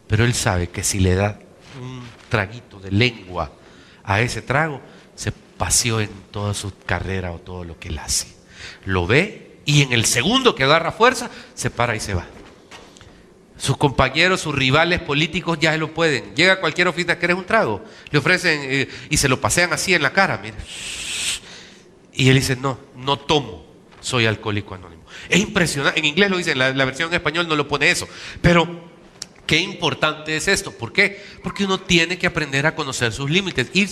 Pero él sabe que si le da un traguito de lengua a ese trago, se paseó en toda su carrera o todo lo que él hace. Lo ve y en el segundo que agarra fuerza, se para y se va. Sus compañeros, sus rivales políticos ya se lo pueden. Llega a cualquier oficina, ¿quieres un trago? Le ofrecen y se lo pasean así en la cara, mire. Y él dice, no tomo, soy alcohólico anónimo. Es impresionante, en inglés lo dice, la versión en español no lo pone eso. Pero qué importante es esto. ¿Por qué? Porque uno tiene que aprender a conocer sus límites. Y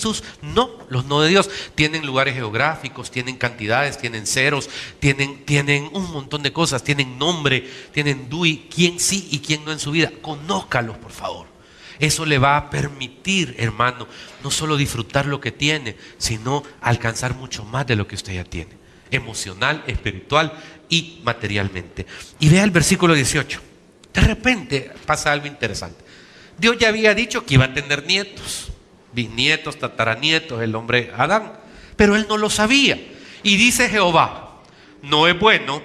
los no de Dios, tienen lugares geográficos, tienen cantidades, tienen ceros, tienen un montón de cosas, tienen nombre, tienen DUI, quién sí y quién no en su vida. Conózcalos, por favor. Eso le va a permitir, hermano, no solo disfrutar lo que tiene, sino alcanzar mucho más de lo que usted ya tiene, emocional, espiritual y materialmente. Y vea el versículo 18. De repente pasa algo interesante. Dios ya había dicho que iba a tener nietos, bisnietos, tataranietos, el hombre Adán, pero él no lo sabía. Y dice Jehová, no es bueno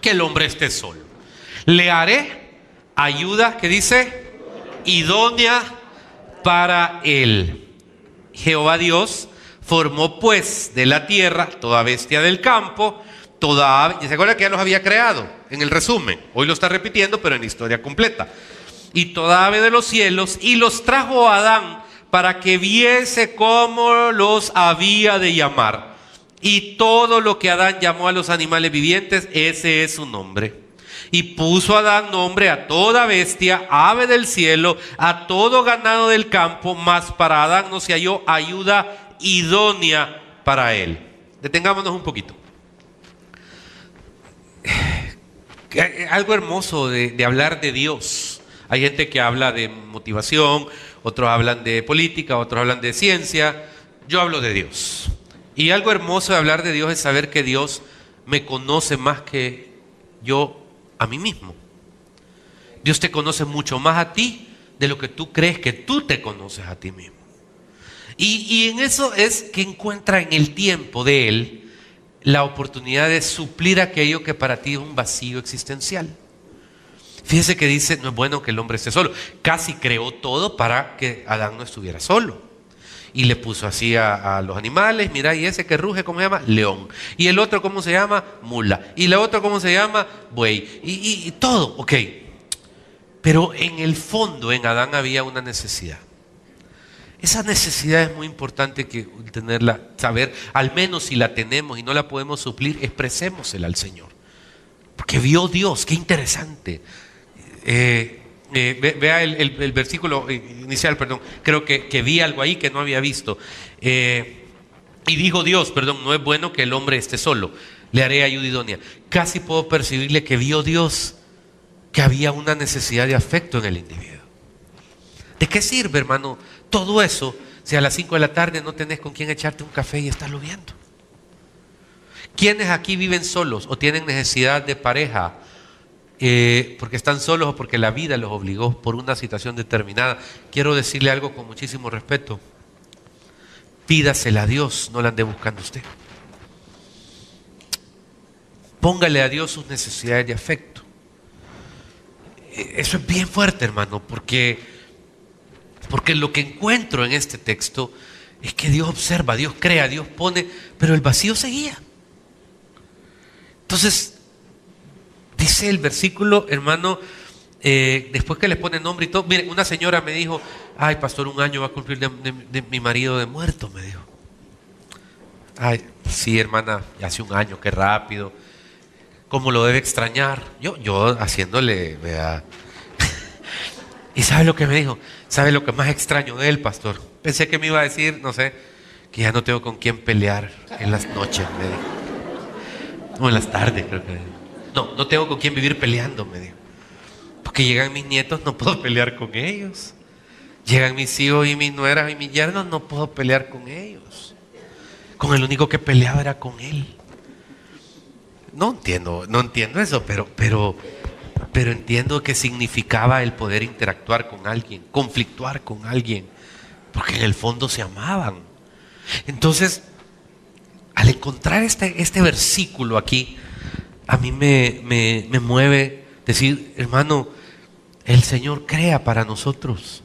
que el hombre esté solo. Le haré ayuda, que dice, idónea para él. Jehová Dios formó pues de la tierra toda bestia del campo toda ave, y se acuerda que ya los había creado en el resumen, hoy lo está repitiendo pero en la historia completa, y toda ave de los cielos, y los trajo a Adán para que viese cómo los había de llamar. Y todo lo que Adán llamó a los animales vivientes, ese es su nombre. Y puso Adán nombre a toda bestia, ave del cielo, a todo ganado del campo, mas para Adán no se halló ayuda idónea para él. Detengámonos un poquito. Algo hermoso de hablar de Dios. Hay gente que habla de motivación, otros hablan de política, otros hablan de ciencia. Yo hablo de Dios. Y algo hermoso de hablar de Dios es saber que Dios me conoce más que yo a mí mismo. Dios te conoce mucho más a ti de lo que tú crees que tú te conoces a ti mismo. Y en eso es que encuentra en el tiempo de Él la oportunidad de suplir aquello que para ti es un vacío existencial. Fíjese que dice, no es bueno que el hombre esté solo. Casi creó todo para que Adán no estuviera solo. Y le puso así a los animales, mira, y ese que ruge, ¿cómo se llama? León. Y el otro, ¿cómo se llama? Mula. Y la otra, ¿cómo se llama? Buey. Y todo, ok. Pero en el fondo, en Adán había una necesidad. Esa necesidad es muy importante que tenerla, saber, al menos si la tenemos y no la podemos suplir, expresémosela al Señor. Porque vio Dios, qué interesante. Vea el versículo inicial, perdón, creo que vi algo ahí que no había visto. Y dijo Dios, perdón, no es bueno que el hombre esté solo, le haré ayuda idónea. Casi puedo percibirle que vio Dios que había una necesidad de afecto en el individuo. ¿De qué sirve, hermano, todo eso si a las 5 de la tarde no tenés con quién echarte un café y estarlo viendo? ¿Quiénes aquí viven solos o tienen necesidad de pareja? Porque están solos o porque la vida los obligó por una situación determinada. Quiero decirle algo con muchísimo respeto. Pídasela a Dios, no la ande buscando usted. Póngale a Dios sus necesidades de afecto. Eso es bien fuerte, hermano, porque lo que encuentro en este texto es que Dios observa, Dios crea, Dios pone, pero el vacío seguía. Entonces, dice el versículo, hermano, después que le pone nombre y todo. Mire, una señora me dijo, ay, pastor, 1 año va a cumplir de mi marido de muerto, me dijo. Ay, sí, hermana, ya hace 1 año, qué rápido. ¿Cómo lo debe extrañar? Yo haciéndole, vea. ¿Y sabe lo que me dijo? ¿Sabe lo que más extraño de él, pastor? Pensé que me iba a decir, no sé, que ya no tengo con quién pelear en las noches, me dijo. O en las tardes, creo que. No tengo con quién vivir peleando, me dijo. Porque llegan mis nietos, no puedo pelear con ellos. Llegan mis hijos y mis nueras y mis yernos, no puedo pelear con ellos. Con el único que peleaba era con él. No entiendo eso, pero entiendo que significaba el poder interactuar con alguien, conflictuar con alguien, porque en el fondo se amaban. Entonces, al encontrar este versículo aquí, a mí me mueve decir, hermano, el Señor crea para nosotros.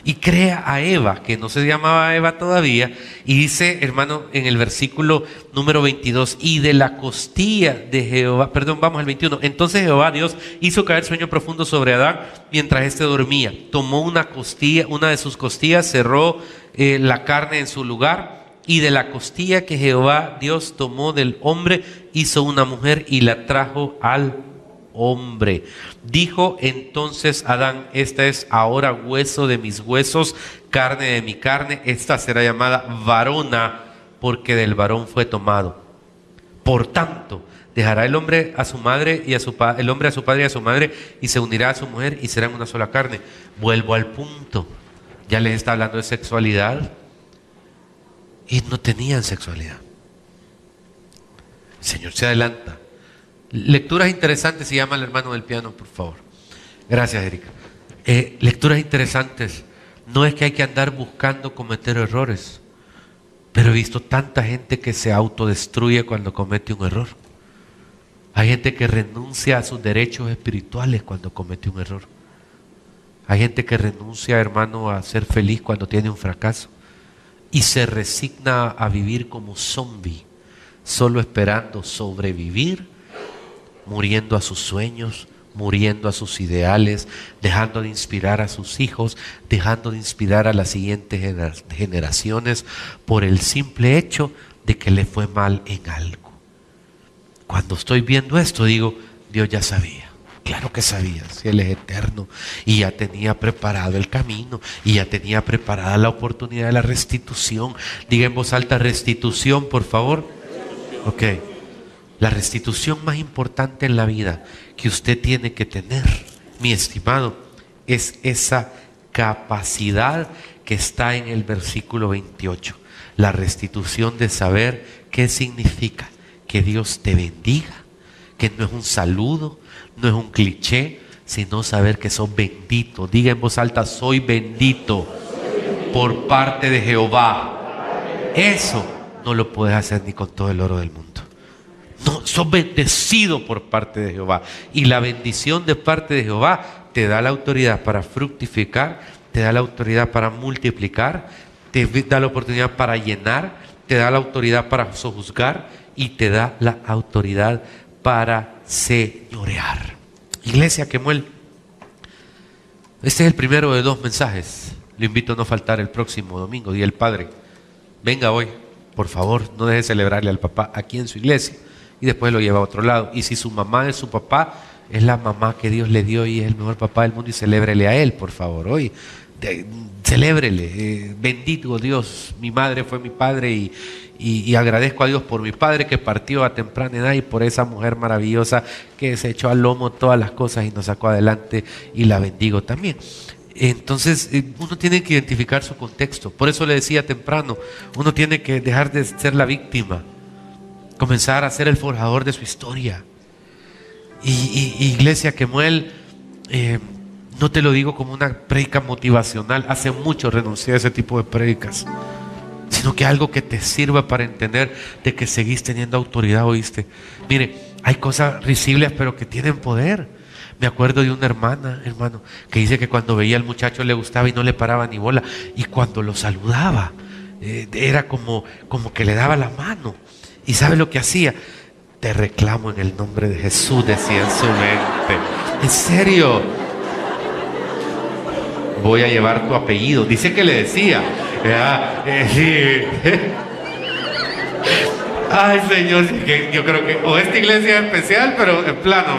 Y crea a Eva, que no se llamaba Eva todavía, y dice, hermano, en el versículo número 22, y de la costilla de Jehová, perdón, vamos al 21, entonces Jehová Dios hizo caer sueño profundo sobre Adán mientras éste dormía. Tomó una de sus costillas, cerró la carne en su lugar, y de la costilla que Jehová Dios tomó del hombre, hizo una mujer y la trajo al hombre. Dijo entonces Adán, esta es ahora hueso de mis huesos, carne de mi carne, esta será llamada varona, porque del varón fue tomado. Por tanto, dejará el hombre a su madre y el hombre a su padre y a su madre, y se unirá a su mujer y serán una sola carne. Vuelvo al punto. Ya les está hablando de sexualidad y no tenían sexualidad. El Señor se adelanta. Lecturas interesantes, se llama el hermano del piano, por favor. Gracias, Erika. Lecturas interesantes. No es que hay que andar buscando cometer errores, pero he visto tanta gente que se autodestruye cuando comete un error. Hay gente que renuncia a sus derechos espirituales cuando comete un error. Hay gente que renuncia, hermano, a ser feliz cuando tiene un fracaso y se resigna a vivir como zombie, solo esperando sobrevivir, muriendo a sus sueños, muriendo a sus ideales, dejando de inspirar a sus hijos, dejando de inspirar a las siguientes generaciones por el simple hecho de que le fue mal en algo. Cuando estoy viendo esto digo, Dios ya sabía. Claro que sabía, si Él es eterno y ya tenía preparado el camino y ya tenía preparada la oportunidad de la restitución. Diga en voz alta, restitución, por favor. Ok. La restitución más importante en la vida que usted tiene que tener, mi estimado, es esa capacidad que está en el versículo 28. La restitución de saber qué significa que Dios te bendiga, que no es un saludo, no es un cliché, sino saber que sos bendito. Diga en voz alta, soy bendito por parte de Jehová. Eso no lo puedes hacer ni con todo el oro del mundo. No, sos bendecido por parte de Jehová. Y la bendición de parte de Jehová te da la autoridad para fructificar, te da la autoridad para multiplicar, te da la oportunidad para llenar, te da la autoridad para sojuzgar y te da la autoridad para señorear. Iglesia Kemuel, este es el primero de 2 mensajes. Lo invito a no faltar el próximo domingo, Día del Padre. Venga hoy, por favor, no deje de celebrarle al papá aquí en su iglesia y después lo lleva a otro lado. Y si su mamá es su papá, es la mamá que Dios le dio y es el mejor papá del mundo, y celébrele a él, por favor, hoy. Celébrele, bendito Dios, mi madre fue mi padre y agradezco a Dios por mi padre que partió a temprana edad y por esa mujer maravillosa que se echó al lomo todas las cosas y nos sacó adelante, y la bendigo también. Entonces uno tiene que identificar su contexto. Por eso le decía temprano, uno tiene que dejar de ser la víctima, comenzar a ser el forjador de su historia. Iglesia Kemuel, no te lo digo como una prédica motivacional, hace mucho renuncié a ese tipo de prédicas, sino que algo que te sirva para entender de que seguís teniendo autoridad, ¿oíste? Mire, hay cosas risibles pero que tienen poder. Me acuerdo de una hermana, hermano, que dice que cuando veía al muchacho le gustaba y no le paraba ni bola, y cuando lo saludaba era como que le daba la mano. ¿Y sabe lo que hacía? Te reclamo en el nombre de Jesús, decía en su mente. En serio, voy a llevar tu apellido. Dice que le decía. Ay, Señor, yo creo que o esta iglesia es especial, pero en plano,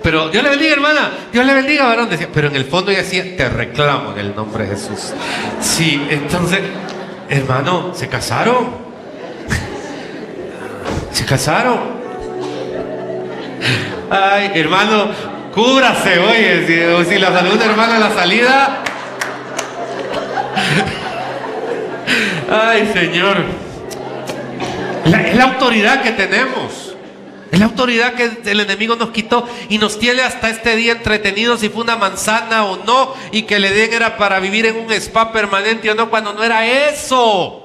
pero Dios le bendiga, hermana, Dios le bendiga, varón, decía, pero en el fondo ella decía, te reclamo en el nombre de Jesús. Sí, entonces, hermano, se casaron. Se casaron. Ay, hermano, cúbrase, oye, si la salud de hermano en la salida. Ay, Señor. Es la autoridad que tenemos. Es la autoridad que el enemigo nos quitó y nos tiene hasta este día entretenidos si fue una manzana o no, y que le den era para vivir en un spa permanente o no, cuando no era eso.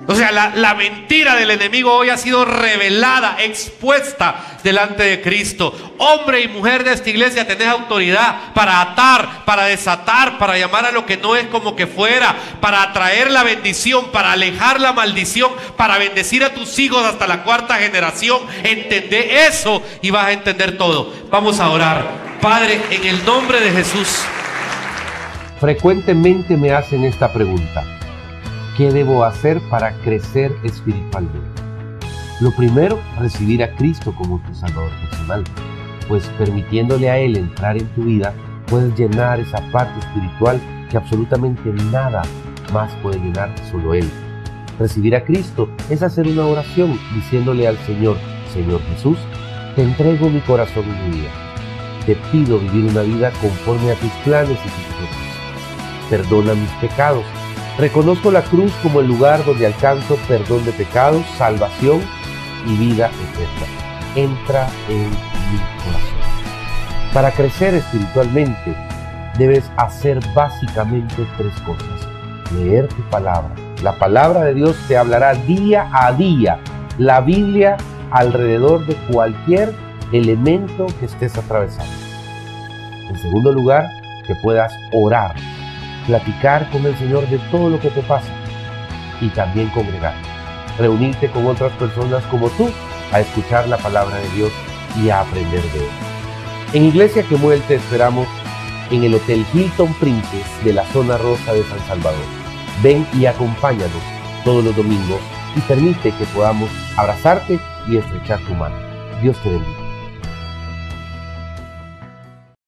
O sea, la mentira del enemigo hoy ha sido revelada, expuesta delante de Cristo. Hombre y mujer de esta iglesia, tenés autoridad para atar, para desatar, para llamar a lo que no es como que fuera, para atraer la bendición, para alejar la maldición, para bendecir a tus hijos hasta la 4ª generación. Entendé eso y vas a entender todo. Vamos a orar. Padre, en el nombre de Jesús. Frecuentemente me hacen esta pregunta: ¿qué debo hacer para crecer espiritualmente? Lo primero, recibir a Cristo como tu Salvador personal, pues permitiéndole a Él entrar en tu vida, puedes llenar esa parte espiritual que absolutamente nada más puede llenar, solo Él. Recibir a Cristo es hacer una oración diciéndole al Señor: Señor Jesús, te entrego mi corazón y mi vida. Te pido vivir una vida conforme a tus planes y tus propósitos. Perdona mis pecados. Reconozco la cruz como el lugar donde alcanzo perdón de pecados, salvación y vida eterna. Entra en mi corazón. Para crecer espiritualmente, debes hacer básicamente 3 cosas. Leer tu palabra. La palabra de Dios te hablará día a día. La Biblia alrededor de cualquier elemento que estés atravesando. En segundo lugar, que puedas orar. Platicar con el Señor de todo lo que te pasa y también congregar. reunirte con otras personas como tú a escuchar la palabra de Dios y a aprender de él. En Iglesia Quemuel te esperamos en el Hotel Hilton Princess de la zona rosa de San Salvador. Ven y acompáñanos todos los domingos y permite que podamos abrazarte y estrechar tu mano. Dios te bendiga.